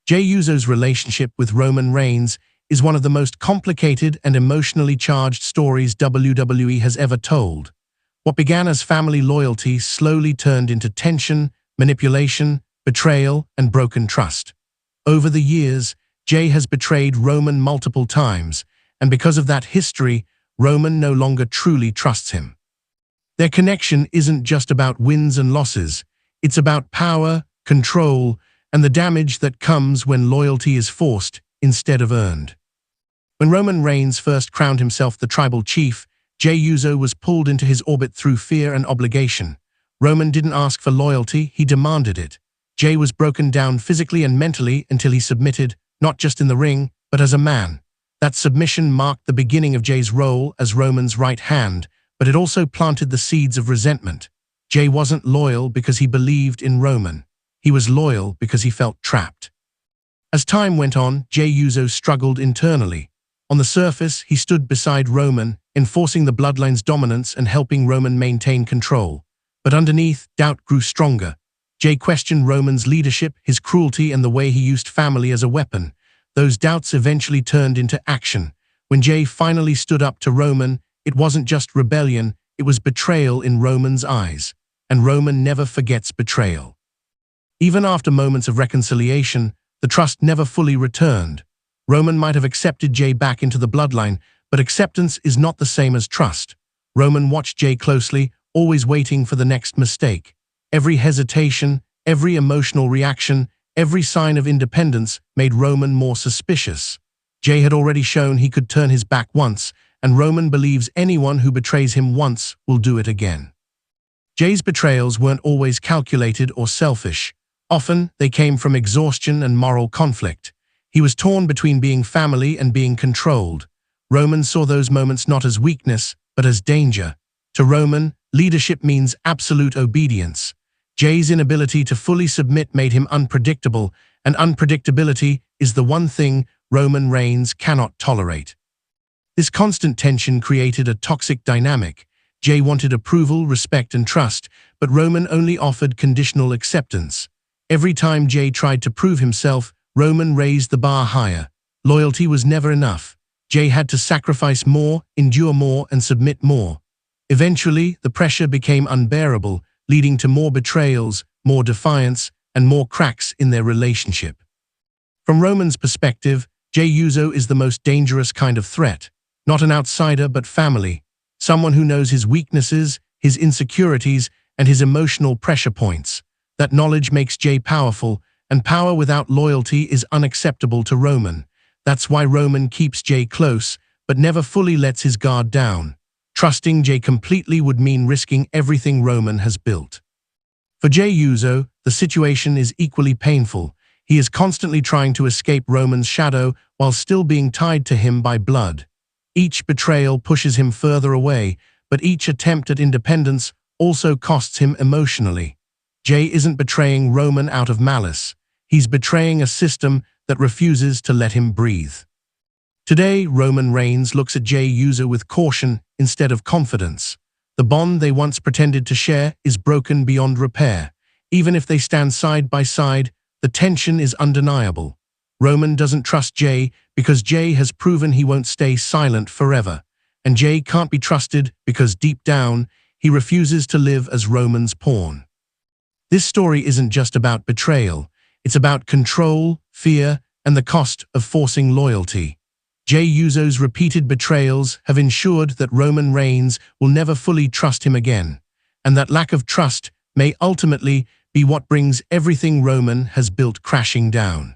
Jey Uso's relationship with Roman Reigns is one of the most complicated and emotionally charged stories WWE has ever told. What began as family loyalty slowly turned into tension, manipulation, betrayal, and broken trust. Over the years, Jey has betrayed Roman multiple times, and because of that history, Roman no longer truly trusts him. Their connection isn't just about wins and losses, it's about power, control, and the damage that comes when loyalty is forced instead of earned. When Roman Reigns first crowned himself the tribal chief, Jey Uso was pulled into his orbit through fear and obligation. Roman didn't ask for loyalty, he demanded it. Jey was broken down physically and mentally until he submitted, not just in the ring, but as a man. That submission marked the beginning of Jey's role as Roman's right hand, but it also planted the seeds of resentment. Jey wasn't loyal because he believed in Roman. He was loyal because he felt trapped. As time went on, Jey Uso struggled internally. On the surface, he stood beside Roman, enforcing the Bloodline's dominance and helping Roman maintain control. But underneath, doubt grew stronger. Jey questioned Roman's leadership, his cruelty, and the way he used family as a weapon. Those doubts eventually turned into action. When Jey finally stood up to Roman, it wasn't just rebellion, it was betrayal in Roman's eyes. And Roman never forgets betrayal. Even after moments of reconciliation, the trust never fully returned. Roman might have accepted Jey back into the Bloodline, but acceptance is not the same as trust. Roman watched Jey closely, always waiting for the next mistake. Every hesitation, every emotional reaction, every sign of independence made Roman more suspicious. Jey had already shown he could turn his back once, and Roman believes anyone who betrays him once will do it again. Jey's betrayals weren't always calculated or selfish. Often, they came from exhaustion and moral conflict. He was torn between being family and being controlled. Roman saw those moments not as weakness, but as danger. To Roman, leadership means absolute obedience. Jey's inability to fully submit made him unpredictable, and unpredictability is the one thing Roman Reigns cannot tolerate. This constant tension created a toxic dynamic. Jey wanted approval, respect, and trust, but Roman only offered conditional acceptance. Every time Jey tried to prove himself, Roman raised the bar higher. Loyalty was never enough. Jey had to sacrifice more, endure more, and submit more. Eventually, the pressure became unbearable, leading to more betrayals, more defiance, and more cracks in their relationship. From Roman's perspective, Jey Uso is the most dangerous kind of threat. Not an outsider, but family. Someone who knows his weaknesses, his insecurities, and his emotional pressure points. That knowledge makes Jey powerful, and power without loyalty is unacceptable to Roman. That's why Roman keeps Jey close, but never fully lets his guard down. Trusting Jey completely would mean risking everything Roman has built. For Jey Uso, the situation is equally painful. He is constantly trying to escape Roman's shadow while still being tied to him by blood. Each betrayal pushes him further away, but each attempt at independence also costs him emotionally. Jey isn't betraying Roman out of malice. He's betraying a system that refuses to let him breathe. Today, Roman Reigns looks at Jey Uso with caution instead of confidence. The bond they once pretended to share is broken beyond repair. Even if they stand side by side, the tension is undeniable. Roman doesn't trust Jey because Jey has proven he won't stay silent forever. And Jey can't be trusted because deep down, he refuses to live as Roman's pawn. This story isn't just about betrayal. It's about control, fear, and the cost of forcing loyalty. Jey Uso's repeated betrayals have ensured that Roman Reigns will never fully trust him again, and that lack of trust may ultimately be what brings everything Roman has built crashing down.